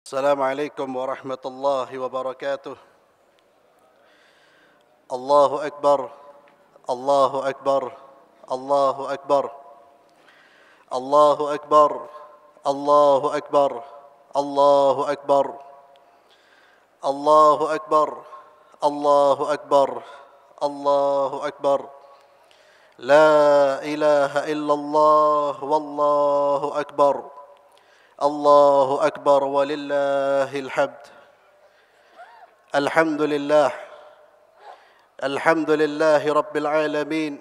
السلام عليكم ورحمة الله وبركاته. الله أكبر، الله أكبر، الله أكبر، الله أكبر، الله أكبر، الله أكبر، الله أكبر، الله أكبر، الله أكبر. لا إله إلا الله والله أكبر. الله أكبر ولله الحمد. الحمد لله، الحمد لله رب العالمين.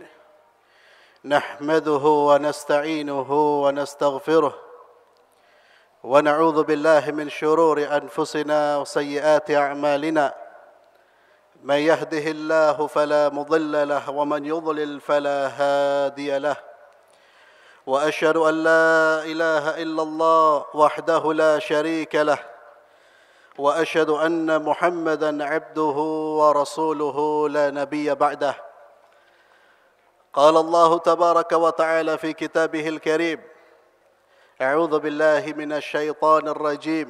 نحمده ونستعينه ونستغفره ونعوذ بالله من شرور أنفسنا وسيئات أعمالنا. من يهده الله فلا مضل له ومن يضلل فلا هادي له. وأشهد أن لا إله إلا الله وحده لا شريك له. وأشهد أن محمدا عبده ورسوله لا نبي بعده. قال الله تبارك وتعالى في كتابه الكريم: أعوذ بالله من الشيطان الرجيم.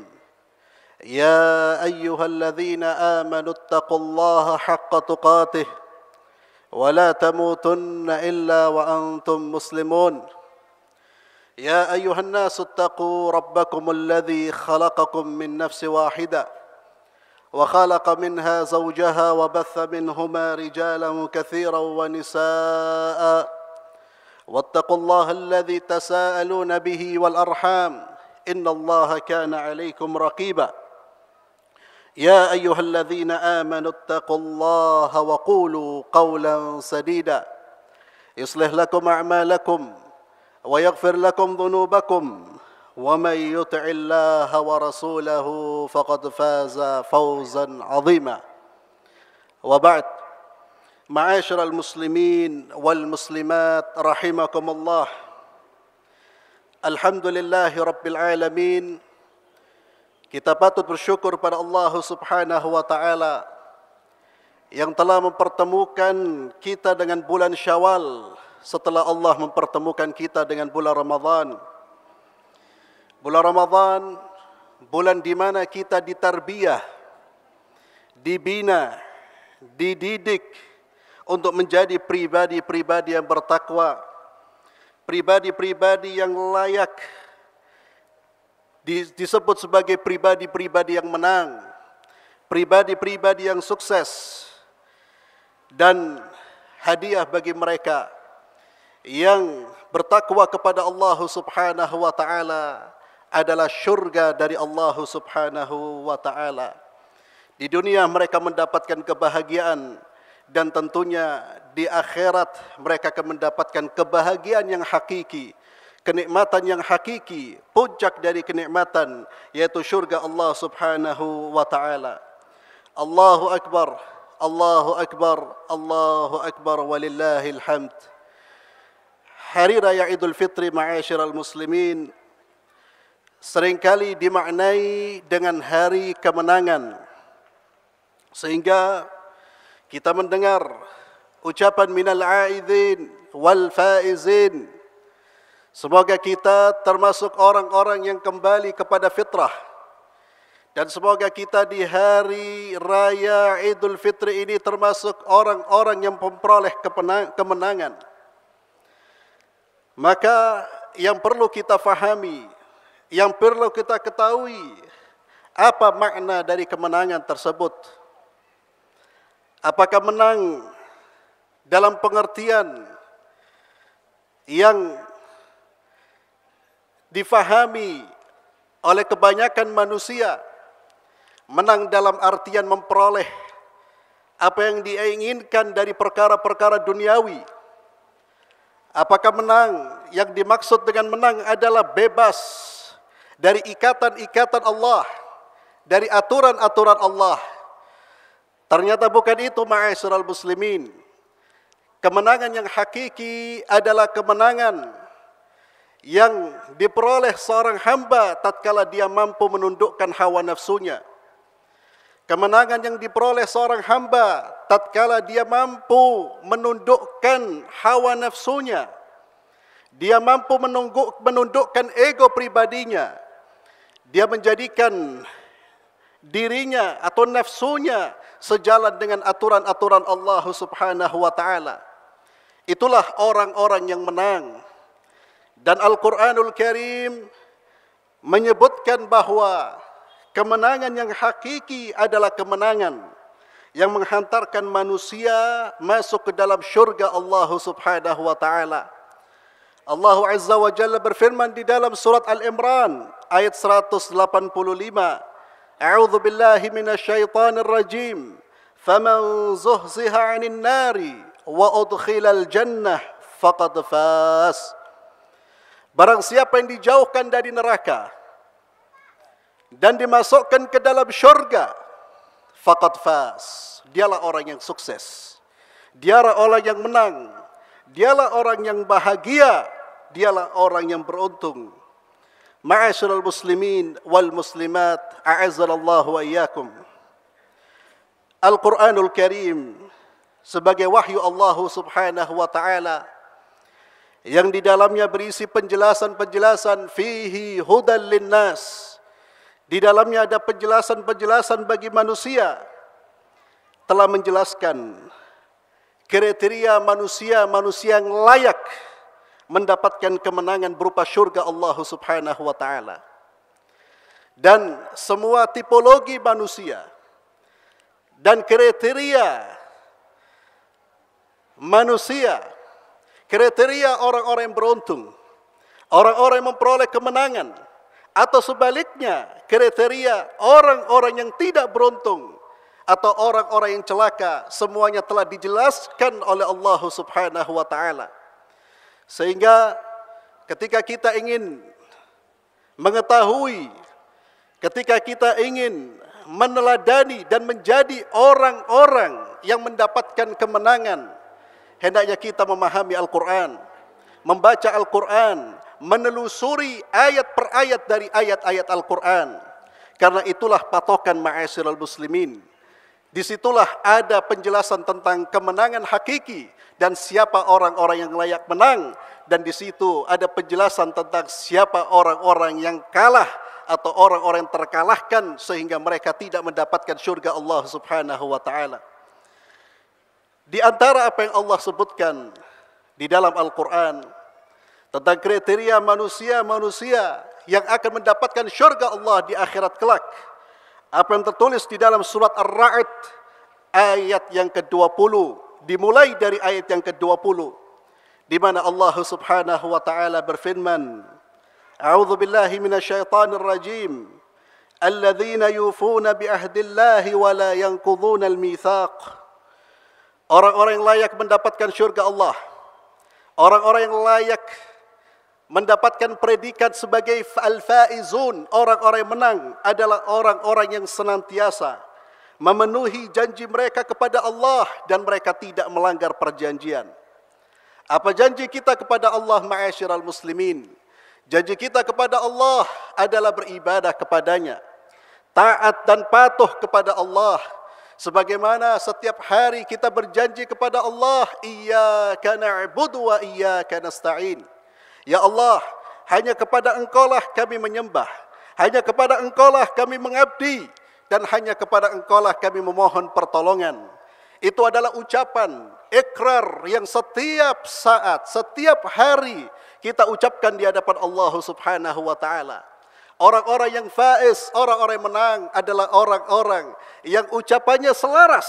يا أيها الذين آمنوا اتقوا الله حق تقاته ولا تموتن إلا وأنتم مسلمون. يا أيها الناس اتقوا ربكم الذي خلقكم من نفس واحدة وخلق منها زوجها وبث منهما رجالا كثيرا ونساء واتقوا الله الذي تساءلون به والأرحام إن الله كان عليكم رقيبا. يا أيها الذين آمنوا اتقوا الله وقولوا قولا سديدا يصلح لكم أعمالكم ويغفر لكم ذنوبكم ومن يطع الله ورسوله فقد فاز فوزا عظيما. وبعد، معاشر المسلمين والمسلمات رحمكم الله. Alhamdulillahi Rabbil Alamin. Kita patut bersyukur pada Allah Subhanahu wa Ta'ala yang telah mempertemukan kita dengan bulan Syawal setelah Allah mempertemukan kita dengan bulan Ramadan. Bulan Ramadan, bulan di mana kita ditarbiyah, dibina, dididik untuk menjadi pribadi-pribadi yang bertakwa, pribadi-pribadi yang layak disebut sebagai pribadi-pribadi yang menang, pribadi-pribadi yang sukses. Dan hadiah bagi mereka yang bertakwa kepada Allah Subhanahu wa Ta'ala adalah syurga dari Allah Subhanahu wa Ta'ala. Di dunia mereka mendapatkan kebahagiaan, dan tentunya di akhirat mereka akan mendapatkan kebahagiaan yang hakiki, kenikmatan yang hakiki, puncak dari kenikmatan yaitu syurga Allah Subhanahu wa Ta'ala. Allahu Akbar, Allahu Akbar, Allahu Akbar walillahil hamd. Hari Raya Idul Fitri, ma'asyiral muslimin, seringkali dimaknai dengan hari kemenangan, sehingga kita mendengar ucapan minal aidin wal faizin. Semoga kita termasuk orang-orang yang kembali kepada fitrah, dan semoga kita di hari Raya Idul Fitri ini termasuk orang-orang yang memperoleh kemenangan. Maka yang perlu kita fahami, yang perlu kita ketahui, apa makna dari kemenangan tersebut. Apakah menang dalam pengertian yang difahami oleh kebanyakan manusia, menang dalam artian memperoleh apa yang diinginkan dari perkara-perkara duniawi? Apakah menang yang dimaksud dengan menang adalah bebas dari ikatan-ikatan Allah, dari aturan-aturan Allah? Ternyata bukan itu, ma'asyiral muslimin. Kemenangan yang hakiki adalah kemenangan yang diperoleh seorang hamba tatkala dia mampu menundukkan hawa nafsunya. Kemenangan yang diperoleh seorang hamba tatkala dia mampu menundukkan hawa nafsunya. Dia mampu menundukkan ego pribadinya. Dia menjadikan dirinya atau nafsunya sejalan dengan aturan-aturan Allah Subhanahu wa taala. Itulah orang-orang yang menang. Dan Al-Qur'anul Karim menyebutkan bahwa kemenangan yang hakiki adalah kemenangan yang menghantarkan manusia masuk ke dalam syurga Allah Subhanahu wa taala. Allah Azza wa Jalla berfirman di dalam surat Al-Imran ayat 185, A'udzu billahi minasyaitonir rajim. Faman zuhziha 'anil nari wa udkhilal jannah faqad faz. Barang siapa yang dijauhkan dari neraka dan dimasukkan ke dalam syurga, faqad faz. Dialah orang yang sukses. Dialah orang yang menang. Dialah orang yang bahagia. Dialah orang yang beruntung. Ma'asyiral muslimin wal muslimat, a'azzallahu wa iyyakum. Al-Qur'anul Karim sebagai wahyu Allah Subhanahu wa taala yang di dalamnya berisi penjelasan-penjelasan fihi hudal linnas. Di dalamnya ada penjelasan-penjelasan bagi manusia, telah menjelaskan kriteria manusia yang layak mendapatkan kemenangan berupa syurga Allah Subhanahu wa taala. Dan semua tipologi manusia dan kriteria manusia, kriteria orang-orang yang beruntung, orang-orang yang memperoleh kemenangan, atau sebaliknya kriteria orang-orang yang tidak beruntung atau orang-orang yang celaka, semuanya telah dijelaskan oleh Allah Subhanahu wa taala. Sehingga ketika kita ingin mengetahui, ketika kita ingin meneladani dan menjadi orang-orang yang mendapatkan kemenangan, hendaknya kita memahami Al-Quran, membaca Al-Quran, menelusuri ayat per ayat dari ayat-ayat Al-Quran. Karena itulah patokan ma'asyiral muslimin. Disitulah ada penjelasan tentang kemenangan hakiki dan siapa orang-orang yang layak menang. Dan di situ ada penjelasan tentang siapa orang-orang yang kalah atau orang-orang yang terkalahkan sehingga mereka tidak mendapatkan syurga Allah Subhanahu wa taala. Di antara apa yang Allah sebutkan di dalam Al-Quran tentang kriteria manusia-manusia yang akan mendapatkan syurga Allah di akhirat kelak, apa yang tertulis di dalam surat Ar-Ra'd ayat yang ke-20, dimulai dari ayat yang ke-20, di mana Allah Subhanahu wa taala berfirman, A'udzu billahi minasyaitonir rajim. Alladzina yufuna bi ahdillahi wa la yanqudhuna al-mitsaq. Orang-orang yang layak mendapatkan syurga Allah, orang-orang yang layak mendapatkan predikat sebagai al-faizun, orang-orang yang menang, adalah orang-orang yang senantiasa memenuhi janji mereka kepada Allah dan mereka tidak melanggar perjanjian. Apa janji kita kepada Allah, ma'asyiral muslimin? Janji kita kepada Allah adalah beribadah kepadanya, taat dan patuh kepada Allah. Sebagaimana setiap hari kita berjanji kepada Allah, iyyaka na'budu wa iyyaka nasta'in. Ya Allah, hanya kepada Engkaulah kami menyembah, hanya kepada Engkaulah kami mengabdi, dan hanya kepada Engkaulah kami memohon pertolongan. Itu adalah ucapan ikrar yang setiap saat, setiap hari kita ucapkan di hadapan Allah Subhanahu wa taala. Orang-orang yang faiz, orang-orang yang menang adalah orang-orang yang ucapannya selaras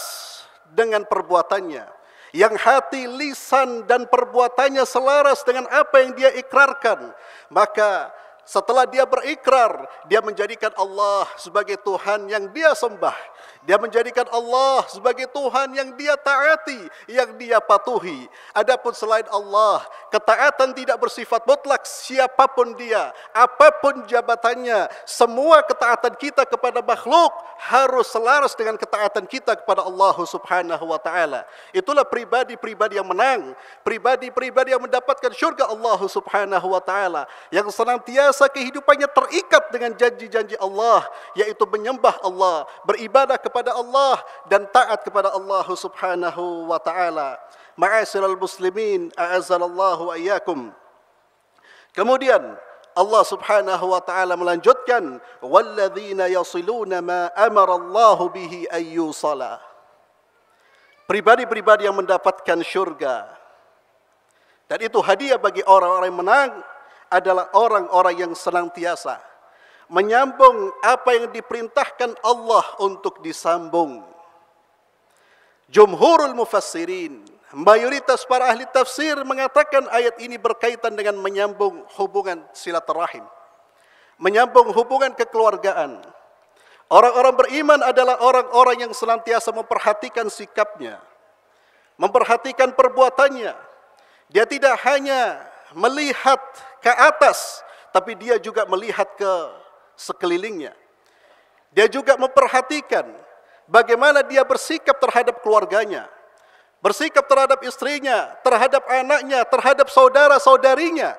dengan perbuatannya, yang hati, lisan dan perbuatannya selaras dengan apa yang dia ikrarkan. Maka setelah dia berikrar, dia menjadikan Allah sebagai Tuhan yang dia sembah. Dia menjadikan Allah sebagai Tuhan yang dia taati, yang dia patuhi. Adapun selain Allah, ketaatan tidak bersifat mutlak. Siapapun dia, apapun jabatannya, semua ketaatan kita kepada makhluk harus selaras dengan ketaatan kita kepada Allah Subhanahu wa taala. Itulah pribadi-pribadi yang menang, pribadi-pribadi yang mendapatkan syurga Allah Subhanahu wa taala, yang senantiasa kehidupannya terikat dengan janji-janji Allah, yaitu menyembah Allah, beribadah kepada Allah dan taat kepada Allah Subhanahu wa taala. Ma'asyiral muslimin, a'azzallahu wa iyyakum. Kemudian Allah Subhanahu wa taala melanjutkan, walladzina yasiluna ma amara Allahu bihi ayyusala. Pribadi-pribadi yang mendapatkan syurga. Dan itu hadiah bagi orang-orang yang menang adalah orang-orang yang senantiasa menyambung apa yang diperintahkan Allah untuk disambung. Jumhurul mufassirin, mayoritas para ahli tafsir mengatakan ayat ini berkaitan dengan menyambung hubungan silaturahim, menyambung hubungan kekeluargaan. Orang-orang beriman adalah orang-orang yang senantiasa memperhatikan sikapnya, memperhatikan perbuatannya. Dia tidak hanya melihat ke atas, tapi dia juga melihat ke sekelilingnya. Dia juga memperhatikan bagaimana dia bersikap terhadap keluarganya, bersikap terhadap istrinya, terhadap anaknya, terhadap saudara-saudarinya.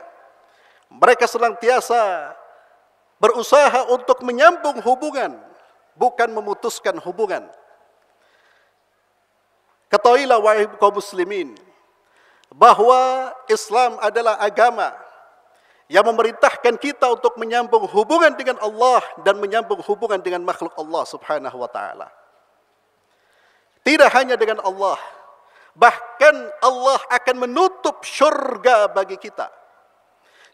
Mereka senantiasa berusaha untuk menyambung hubungan, bukan memutuskan hubungan. Ketahuilah wahai kaum muslimin, bahwa Islam adalah agama yang memerintahkan kita untuk menyambung hubungan dengan Allah dan menyambung hubungan dengan makhluk Allah Subhanahu wa taala. Tidak hanya dengan Allah, bahkan Allah akan menutup syurga bagi kita.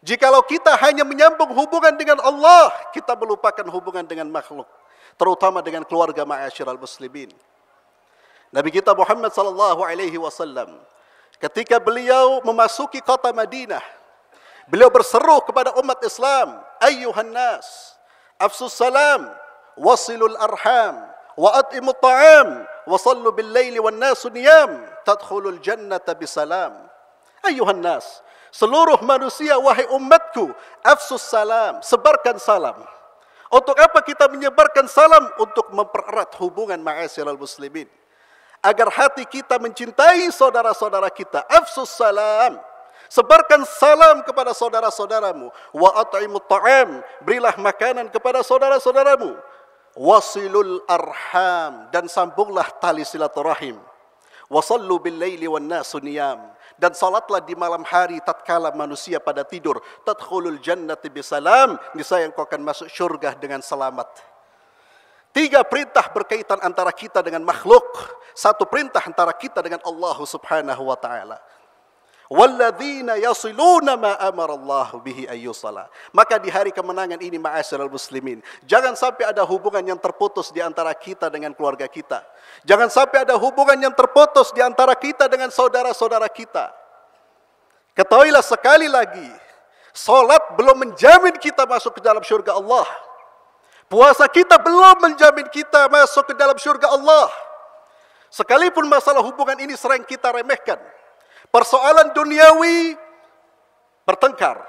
Jikalau kita hanya menyambung hubungan dengan Allah, kita melupakan hubungan dengan makhluk, terutama dengan keluarga ma'asyiral muslimin. Nabi kita Muhammad sallallahu alaihi wasallam ketika beliau memasuki kota Madinah, beliau berseru kepada umat Islam, ayyuhan nas, afsus salam, wasilul arham, wa at'imut ta'am, wa sallu bil laili wan nasu niyam, tadkhulul jannata bisalam. Ayyuhan nas, seluruh manusia wahai umatku, afsus salam, sebarkan salam. Untuk apa kita menyebarkan salam? Untuk mempererat hubungan ma'asyiral muslimin, agar hati kita mencintai saudara-saudara kita. Afsus salam, sebarkan salam kepada saudara-saudaramu. Wa at'imut ta'am, berilah makanan kepada saudara-saudaramu. Wasilul arham, dan sambunglah tali silaturahim. Wasallu bil laili wan nasu niyam, dan salatlah di malam hari tatkala manusia pada tidur. Tadkhulul jannati bisalam, niscaya engkau akan masuk syurga dengan selamat. 3 perintah berkaitan antara kita dengan makhluk, 1 perintah antara kita dengan Allah Subhanahu wa taala. Walladzina yasiluna ma amara Allah bihi ayyusala. Maka di hari kemenangan ini ma'asyiral muslimin, jangan sampai ada hubungan yang terputus di antara kita dengan keluarga kita. Jangan sampai ada hubungan yang terputus di antara kita dengan saudara-saudara kita. Ketahuilah sekali lagi, salat belum menjamin kita masuk ke dalam syurga Allah. Puasa kita belum menjamin kita masuk ke dalam syurga Allah. Sekalipun masalah hubungan ini sering kita remehkan, persoalan duniawi bertengkar,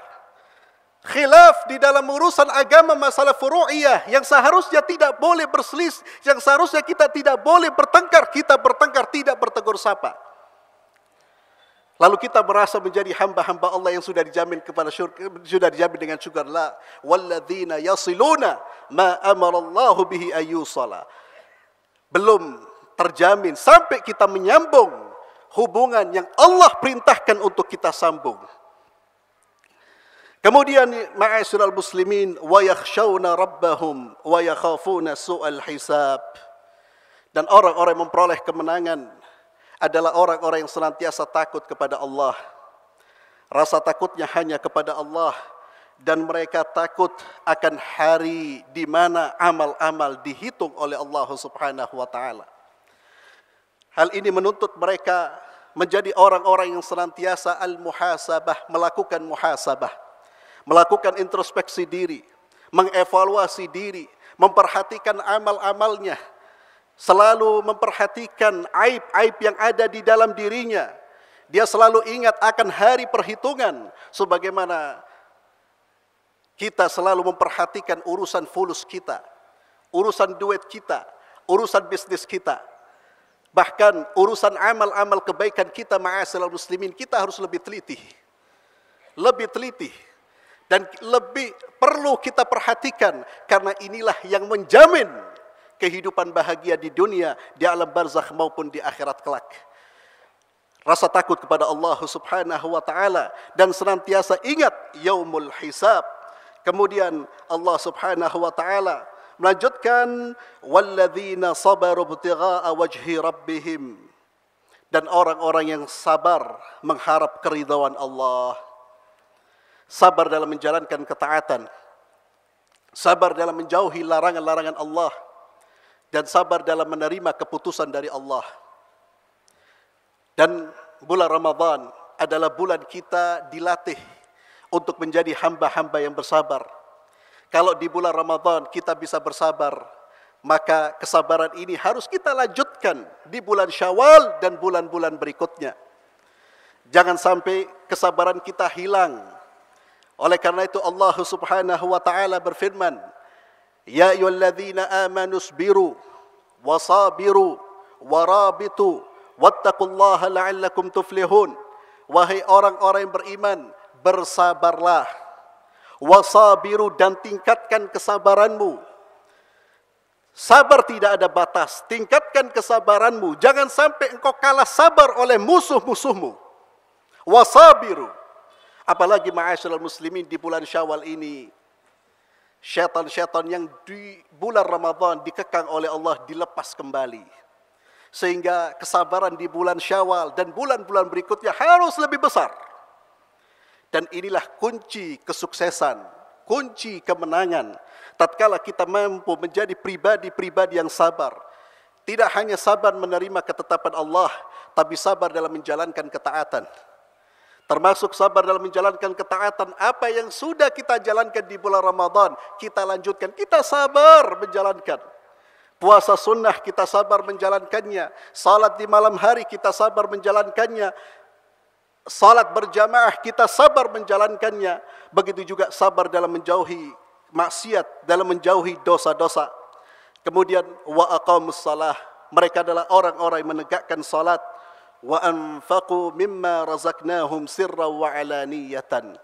khilaf di dalam urusan agama, masalah furu'iyah yang seharusnya tidak boleh berselisih, yang seharusnya kita tidak boleh bertengkar, kita bertengkar, tidak bertegur sapa. Lalu kita merasa menjadi hamba-hamba Allah yang sudah dijamin kepada syurga, sudah dijamin dengan syurga. La walladzina yasiluna ma amarallahu bihi ayyusala. Belum terjamin sampai kita menyambung hubungan yang Allah perintahkan untuk kita sambung. Kemudian ma'asyiral muslimin, wa yakhshawna rabbahum wa yakhafuna su'al hisab. Dan orang-orang yang memperoleh kemenangan adalah orang-orang yang senantiasa takut kepada Allah. Rasa takutnya hanya kepada Allah, dan mereka takut akan hari di mana amal-amal dihitung oleh Allah Subhanahu wa taala. Hal ini menuntut mereka menjadi orang-orang yang senantiasa al-muhasabah, melakukan muhasabah, melakukan introspeksi diri, mengevaluasi diri, memperhatikan amal-amalnya, selalu memperhatikan aib-aib yang ada di dalam dirinya. Dia selalu ingat akan hari perhitungan, sebagaimana kita selalu memperhatikan urusan fulus kita, urusan duit kita, urusan bisnis kita. Bahkan urusan amal-amal kebaikan kita ma'asyiral muslimin, kita harus lebih teliti. Lebih teliti. Dan lebih perlu kita perhatikan, karena inilah yang menjamin kehidupan bahagia di dunia, di alam barzakh maupun di akhirat kelak. Rasa takut kepada Allah Subhanahu wa taala, dan senantiasa ingat yaumul hisab, Kemudian Allah Subhanahu wa taala melanjutkan walladzina sabaru ibtigha'a wajhi rabbihim, dan orang-orang yang sabar mengharap keridhaan Allah. Sabar dalam menjalankan ketaatan, sabar dalam menjauhi larangan-larangan Allah, dan sabar dalam menerima keputusan dari Allah. Dan bulan Ramadan adalah bulan kita dilatih untuk menjadi hamba-hamba yang bersabar. Kalau di bulan Ramadan kita bisa bersabar, maka kesabaran ini harus kita lanjutkan di bulan Syawal dan bulan-bulan berikutnya. Jangan sampai kesabaran kita hilang. Oleh karena itu Allah Subhanahu wa taala berfirman, "Ya ayyuhalladzina amanu sabiru wasabiru warabitu wattaqullaha la'allakum tuflihun." Wahai orang-orang yang beriman, bersabarlah. Wasabiru, dan tingkatkan kesabaranmu. Sabar tidak ada batas, tingkatkan kesabaranmu. Jangan sampai engkau kalah sabar oleh musuh-musuhmu. Wasabiru. Apalagi ma'asyiral muslimin di bulan Syawal ini, syaitan-syaitan yang di bulan Ramadan dikekang oleh Allah dilepas kembali. Sehingga kesabaran di bulan Syawal dan bulan-bulan berikutnya harus lebih besar. Dan inilah kunci kesuksesan, kunci kemenangan. Tatkala kita mampu menjadi pribadi-pribadi yang sabar. Tidak hanya sabar menerima ketetapan Allah, tapi sabar dalam menjalankan ketaatan. Termasuk sabar dalam menjalankan ketaatan. Apa yang sudah kita jalankan di bulan Ramadan, kita lanjutkan. Kita sabar menjalankan. Puasa sunnah kita sabar menjalankannya. Salat di malam hari kita sabar menjalankannya. Salat berjamaah kita sabar menjalankannya. Begitu juga sabar dalam menjauhi maksiat, dalam menjauhi dosa-dosa. Kemudian wa aqamus salah, mereka adalah orang-orang yang menegakkan salat. Wa anfaqu mimma razaqnahum sirran wa alaniyatan,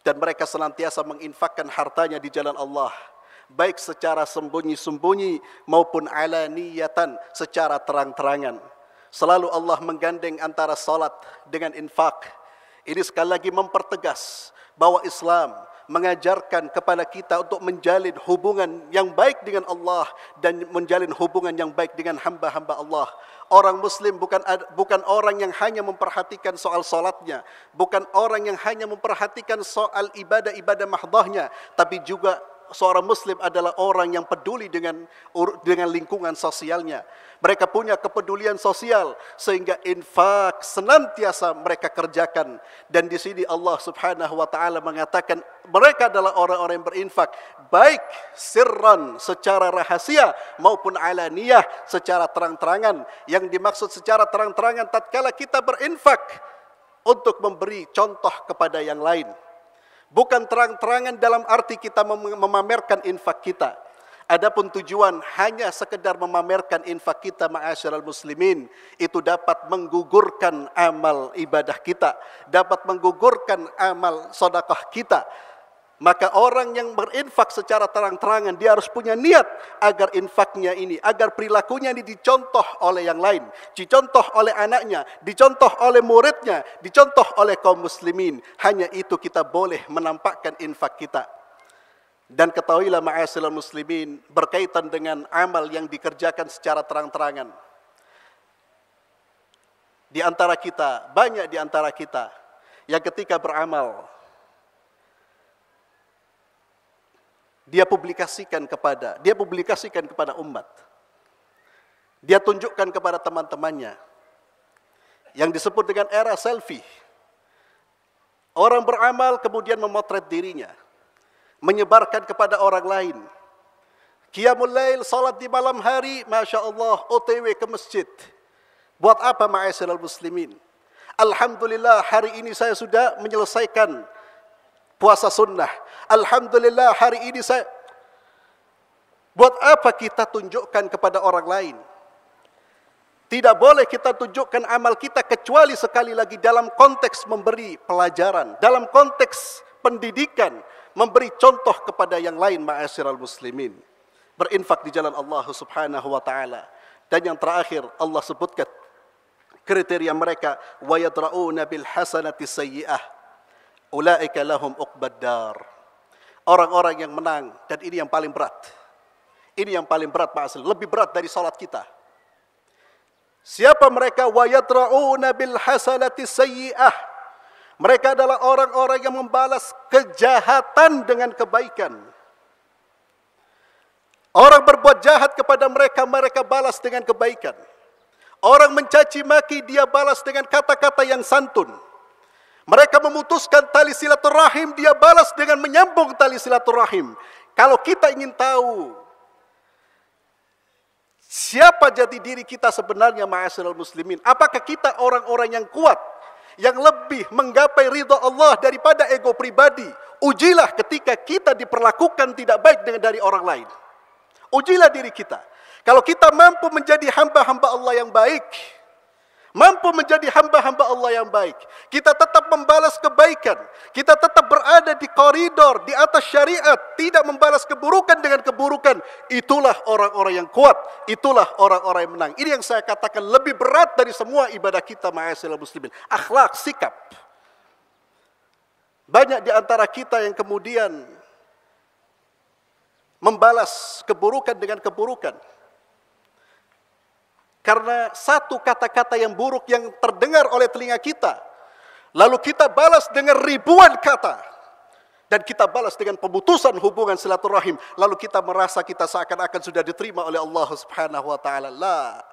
dan mereka senantiasa menginfakkan hartanya di jalan Allah, baik secara sembunyi-sembunyi maupun alaniyatan, secara terang-terangan. Selalu Allah menggandeng antara salat dengan infak. Ini sekali lagi mempertegas bahwa Islam mengajarkan kepada kita untuk menjalin hubungan yang baik dengan Allah dan menjalin hubungan yang baik dengan hamba-hamba Allah. Orang Muslim bukan orang yang hanya memperhatikan soal salatnya, bukan orang yang hanya memperhatikan soal ibadah-ibadah mahdhahnya, tapi juga seorang Muslim adalah orang yang peduli dengan lingkungan sosialnya. Mereka punya kepedulian sosial sehingga infak senantiasa mereka kerjakan. Dan di sini Allah Subhanahu wa taala mengatakan mereka adalah orang-orang yang berinfak baik sirran, secara rahasia, maupun alaniyah, secara terang-terangan. Yang dimaksud secara terang-terangan tatkala kita berinfak untuk memberi contoh kepada yang lain. Bukan terang-terangan dalam arti kita memamerkan infak kita. Adapun tujuan hanya sekedar memamerkan infak kita, ma'asyiral muslimin, itu dapat menggugurkan amal ibadah kita, dapat menggugurkan amal sedekah kita. Maka orang yang berinfak secara terang-terangan, dia harus punya niat agar infaknya ini, agar perilakunya ini dicontoh oleh yang lain, dicontoh oleh anaknya, dicontoh oleh muridnya, dicontoh oleh kaum muslimin. Hanya itu kita boleh menampakkan infak kita. Dan ketahuilah ma'asyiral muslimin, berkaitan dengan amal yang dikerjakan secara terang-terangan. Di antara kita, banyak di antara kita yang ketika beramal, dia publikasikan kepada umat. Dia tunjukkan kepada teman-temannya. Yang disebut dengan era selfie. Orang beramal kemudian memotret dirinya, menyebarkan kepada orang lain. Qiyamul lail, salat di malam hari, Masya Allah, OTW ke masjid. Buat apa ma'asyiral muslimin? Alhamdulillah hari ini saya sudah menyelesaikan puasa sunnah. Alhamdulillah hari ini saya... Buat apa kita tunjukkan kepada orang lain? Tidak boleh kita tunjukkan amal kita kecuali sekali lagi dalam konteks memberi pelajaran, dalam konteks pendidikan, memberi contoh kepada yang lain, ma'asyiral muslimin. Berinfak di jalan Allah Subhanahu wa taala. Dan yang terakhir Allah sebutkan kriteria mereka, wa yadra'una bil hasanati sayyi'ah ulaika lahum uqbad dar. orang-orang yang menang. Dan ini yang paling berat. Ini yang paling berat Pak Asli, lebih berat dari salat kita. Siapa mereka? Wa yadra'una bil hasanati sayyi'ah. Mereka adalah orang-orang yang membalas kejahatan dengan kebaikan. Orang berbuat jahat kepada mereka, mereka balas dengan kebaikan. Orang mencaci maki, dia balas dengan kata-kata yang santun. Mereka memutuskan tali silaturahim, dia balas dengan menyambung tali silaturahim. Kalau kita ingin tahu siapa jati diri kita sebenarnya, ma'asyiral muslimin, apakah kita orang-orang yang kuat, yang lebih menggapai ridha Allah daripada ego pribadi? Ujilah ketika kita diperlakukan tidak baik dari orang lain. Ujilah diri kita. Kalau kita mampu menjadi hamba-hamba Allah yang baik, mampu menjadi hamba-hamba Allah yang baik, kita tetap membalas kebaikan, kita tetap berada di koridor, di atas syariat, tidak membalas keburukan dengan keburukan, itulah orang-orang yang kuat, itulah orang-orang yang menang. Ini yang saya katakan lebih berat dari semua ibadah kita, ma'asyiral muslimin. Akhlak, sikap. Banyak di antara kita yang kemudian membalas keburukan dengan keburukan. Karena satu kata-kata yang buruk yang terdengar oleh telinga kita, lalu kita balas dengan ribuan kata, dan kita balas dengan pemutusan hubungan silaturahim, lalu kita merasa kita seakan-akan sudah diterima oleh Allah Subhanahu wa taala. La.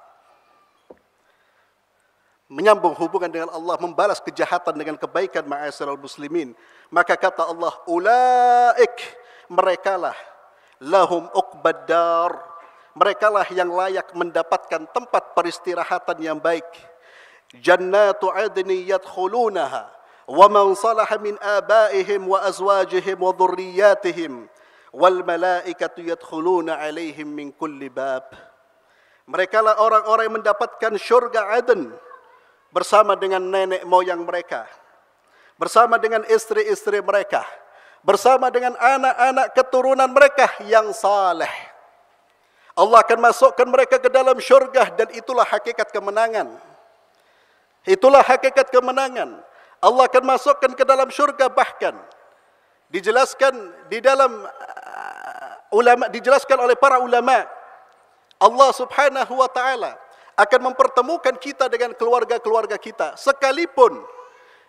Menyambung hubungan dengan Allah, membalas kejahatan dengan kebaikan, ma'asyiral muslimin. Maka kata Allah, ulaik, merekalah lahum uqbad dar, merekalah yang layak mendapatkan tempat peristirahatan yang baik. Jannatu adni yadkhulunaha wa man salaha min abaihim wa azwajihim wa dhurriyyatihim wal malaikatu yadkhuluna alaihim min kulli bab. Merekalah orang-orang yang mendapatkan syurga Aden bersama dengan nenek moyang mereka, bersama dengan istri-istri mereka, bersama dengan anak-anak keturunan mereka yang saleh. Allah akan masukkan mereka ke dalam syurga, dan itulah hakikat kemenangan. Itulah hakikat kemenangan. Allah akan masukkan ke dalam syurga, bahkan dijelaskan di dalam dijelaskan oleh para ulama, Allah Subhanahu wa taala akan mempertemukan kita dengan keluarga-keluarga kita, sekalipun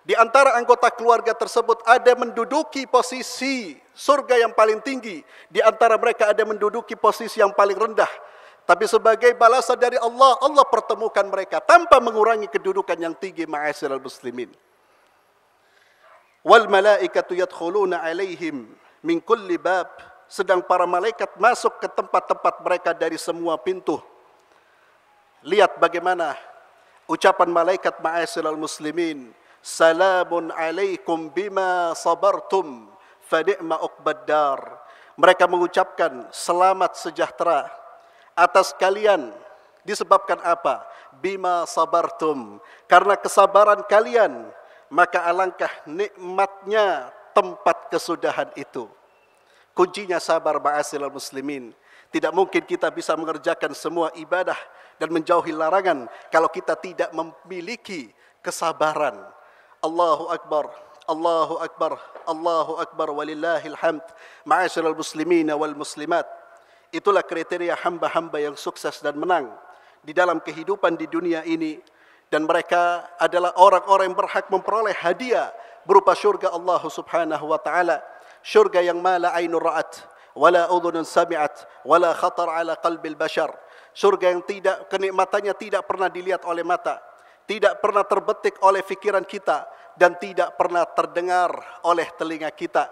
di antara anggota keluarga tersebut ada menduduki posisi surga yang paling tinggi, di antara mereka ada menduduki posisi yang paling rendah. Tapi sebagai balasan dari Allah, Allah pertemukan mereka tanpa mengurangi kedudukan yang tinggi, ma'asyiral muslimin. Wal malaikatu yadkhuluna alaihim min kulli bab, sedang para malaikat masuk ke tempat-tempat mereka dari semua pintu. Lihat bagaimana ucapan malaikat, ma'asyiral muslimin. Salamun alaikum bima sabartum fa ni'ma uqbad dar. Mereka mengucapkan selamat sejahtera atas kalian. Disebabkan apa? Bima sabartum, karena kesabaran kalian, maka alangkah nikmatnya tempat kesudahan itu. Kuncinya sabar, ma'asyiral muslimin. Tidak mungkin kita bisa mengerjakan semua ibadah dan menjauhi larangan kalau kita tidak memiliki kesabaran. Allahu Akbar, Allahu Akbar, Allahu Akbar, walillahil hamd. Ma'asyiral muslimin wal muslimat. Itulah kriteria hamba-hamba yang sukses dan menang di dalam kehidupan di dunia ini. Dan mereka adalah orang-orang yang berhak memperoleh hadiah berupa syurga Allah Subhanahu wa ta'ala. Syurga yang ma la ainun ra'at, wala udhunun sami'at, wala khatar ala qalbil bashar. Syurga yang tidak, kenikmatannya tidak pernah dilihat oleh mata, tidak pernah terbetik oleh fikiran kita, dan tidak pernah terdengar oleh telinga kita.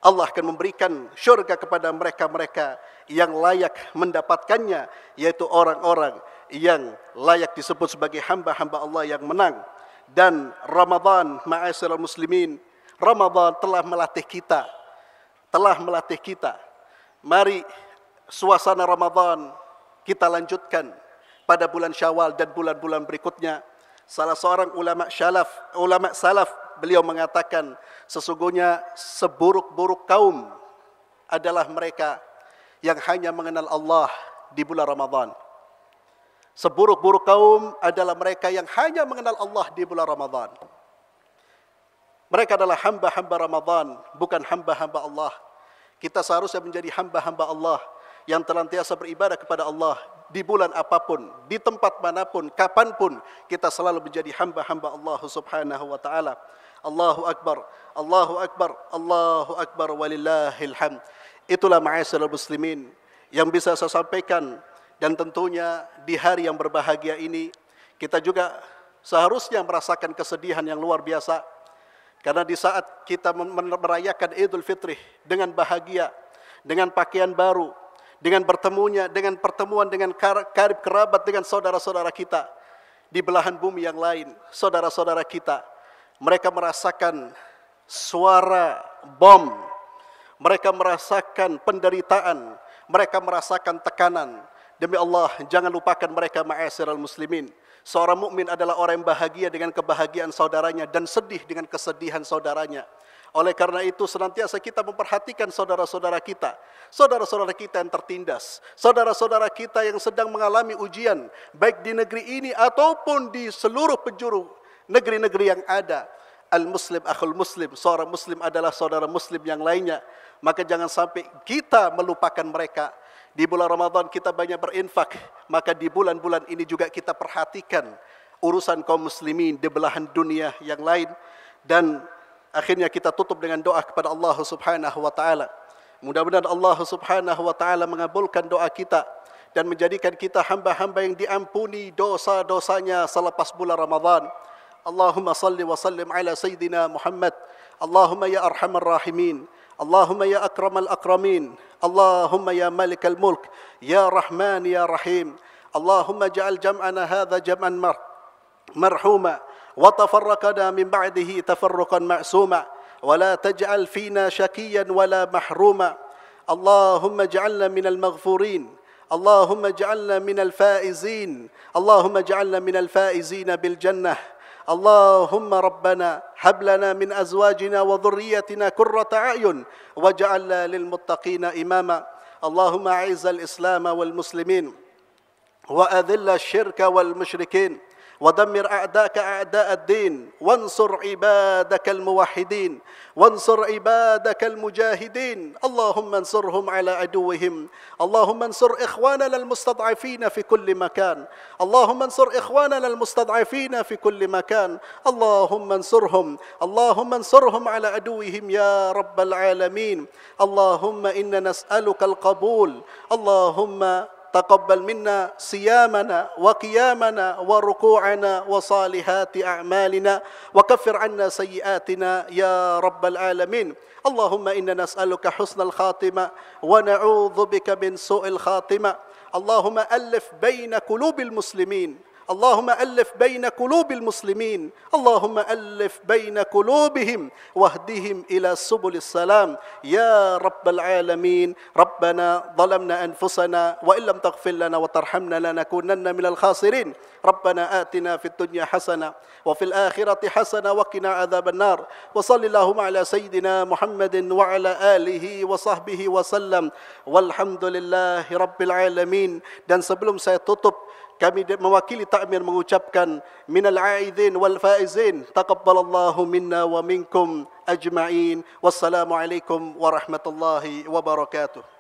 Allah akan memberikan syurga kepada mereka-mereka yang layak mendapatkannya, yaitu orang-orang yang layak disebut sebagai hamba-hamba Allah yang menang. Dan Ramadan, ma'asyiral muslimin, Ramadan telah melatih kita. Mari suasana Ramadan kita lanjutkan pada bulan Syawal dan bulan-bulan berikutnya. Salah seorang ulama salaf, beliau mengatakan, sesungguhnya seburuk-buruk kaum adalah mereka yang hanya mengenal Allah di bulan Ramadan. Seburuk-buruk kaum adalah mereka yang hanya mengenal Allah di bulan Ramadan. Mereka adalah hamba-hamba Ramadan, bukan hamba-hamba Allah. Kita seharusnya menjadi hamba-hamba Allah yang senantiasa beribadah kepada Allah di bulan apapun, di tempat manapun, kapanpun, kita selalu menjadi hamba-hamba Allah Subhanahu wa taala. Allahu akbar, Allahu akbar, Allahu akbar, walillahil hamd. Itulah ma'asyiral muslimin yang bisa saya sampaikan, dan tentunya di hari yang berbahagia ini kita juga seharusnya merasakan kesedihan yang luar biasa. Karena di saat kita merayakan Idul Fitri dengan bahagia, dengan pakaian baru, dengan bertemunya, dengan pertemuan dengan karib kerabat, dengan saudara-saudara kita di belahan bumi yang lain, saudara-saudara kita, mereka merasakan suara bom, mereka merasakan penderitaan, mereka merasakan tekanan. Demi Allah, jangan lupakan mereka, ma'asyiral muslimin. Seorang mukmin adalah orang yang bahagia dengan kebahagiaan saudaranya dan sedih dengan kesedihan saudaranya. Oleh karena itu senantiasa kita memperhatikan saudara-saudara kita yang tertindas, saudara-saudara kita yang sedang mengalami ujian, baik di negeri ini ataupun di seluruh penjuru negeri-negeri yang ada. Al-Muslim akhul Muslim, seorang Muslim adalah saudara Muslim yang lainnya. Maka jangan sampai kita melupakan mereka. Di bulan Ramadan kita banyak berinfak, maka di bulan-bulan ini juga kita perhatikan urusan kaum muslimin di belahan dunia yang lain. Dan akhirnya kita tutup dengan doa kepada Allah Subhanahu wa taala. Mudah-mudahan Allah Subhanahu wa taala mengabulkan doa kita dan menjadikan kita hamba-hamba yang diampuni dosa-dosanya selepas bulan Ramadan. Allahumma salli wa sallim ala sayyidina Muhammad. Allahumma ya arhamar rahimin, Allahumma ya akramal akramin, Allahumma ya malikal mulk, ya rahman ya rahim. Allahumma ja'al jam'ana hadha jam'an marhuma wa tafarraqana min ba'dihi tafarruqan ma'suma wa la taj'al fina shakiyan wa la mahruma. Allahumma ja'alna minal maghfurin, Allahumma ja'alna minal faizin, Allahumma ja'alna minal faizin bil jannah. اللهم ربنا هب لنا من أزواجنا وذريتنا قرة أعين واجعلنا للمتقين إماما. اللهم أعز الإسلام والمسلمين وأذل الشرك والمشركين ودمر أعداءك أعداء الدين وانصر عبادك الموحدين وانصر عبادك المجاهدين. اللهم انصرهم على عدوهم. اللهم انصر إخواننا المستضعفين في كل مكان. اللهم انصر إخواننا المستضعفين في كل مكان. اللهم انصرهم. اللهم انصرهم على عدوهم يا رب العالمين. اللهم إنا نسألك القبول. اللهم تقبل منا صيامنا وقيامنا وركوعنا وصالحات أعمالنا وكفر عنا سيئاتنا يا رب العالمين. اللهم إنا نسألك حسن الخاتمة ونعوذ بك من سوء الخاتمة. اللهم ألف بين قلوب المسلمين. اللهم ألف بين قلوب المسلمين. اللهم ألف بين قلوبهم واهدهم إلى سبل السلام يا رب العالمين. ربنا ظلمنا أنفسنا وإن لم تغفر لنا وترحمنا لنكونن من الخاسرين. ربنا آتنا في الدنيا حسنة وفي الآخرة حسنة وقنا عذاب النار. وصل اللهم على سيدنا محمد وعلى آله وصحبه وسلم والحمد لله رب العالمين. Dan sebelum saya tutup, kami mewakili takmir mengucapkan minal aidin wal faizin, taqabbalallahu minna wa minkum ajma'in. Wassalamu alaikum warahmatullahi wabarakatuh.